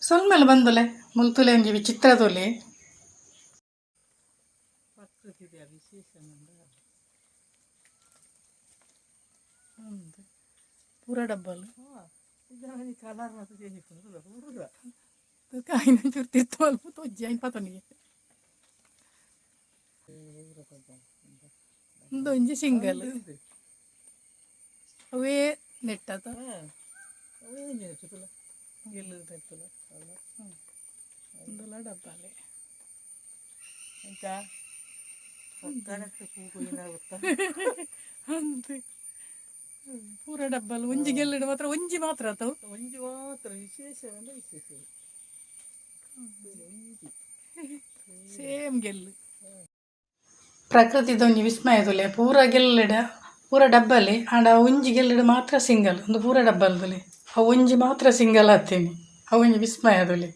ಸೊಲ್ಮೆಲ್ಲ ಬಂದುಲೆ ಮುಲ್ತುಲೆ ಒಂಜಿ ವಿಚಿತ್ರ ತೊಲೆ ಪ್ರಕೃತಿಯ ವಿಶೇಷ ಪೂರ ಡಬ್ಬಲು ಕಲರ್ ಮಾತ್ರ ಚೇಂಜ್ ಪೂರ ಕಾಯಿನ ಚುರ್ತಿತ್ತು ಅಲ್ಪ ತೊಜ್ಜಿ ಆಯ್ತು ಪತನಿಗೆ ಒಂದು ಒಂಜಿ ಸಿಂಗಲ್ ಅವೇ ನೆಟ್ಟದ ಅವೇ ನೆಟ್ಟಲ್ಲ ಗೆಲ್ಲು ನೆಟ್ಟಲ್ಲ ಒಂದಲ್ಲ ಡಬ್ಬಲೆ ಆಯ್ತಾ ಗೊತ್ತಾ ಅಂತೆ ಪೂರ ಡಬ್ಬಲ್ ಒಂಜಿ ಗೆಲ್ಲಿಡು ಮಾತ್ರ ಒಂಜಿ ಮಾತ್ರ ಆತವು ಒಂಜಿ ಮಾತ್ರ ವಿಶೇಷ ಅಂದ್ರೆ ವಿಶೇಷ ಸೇಮ್ ಗೆಲ್ಲು ಪ್ರಕೃತಿದ ಒಂಜಿ ವಿಸ್ಮಯದೊಲೆ ಪೂರ ಗೆಲ್ಲಿಡ ಪೂರ ಡಬ್ಬಲೆ ಆಂಡ ಒಂಜಿ ಗೆಲ್ಲಿಡು ಮಾತ್ರ ಸಿಂಗಲ್ ಒಂದು ಪೂರ ಡಬ್ಬಲ್ದೊಲೆ ಆ ಒಂಜಿ ಮಾತ್ರ ಸಿಂಗಲ್ ಹತ್ತೇನೆ ಆ ಒಂಜಿ ವಿಸ್ಮಯದೊಲೆ.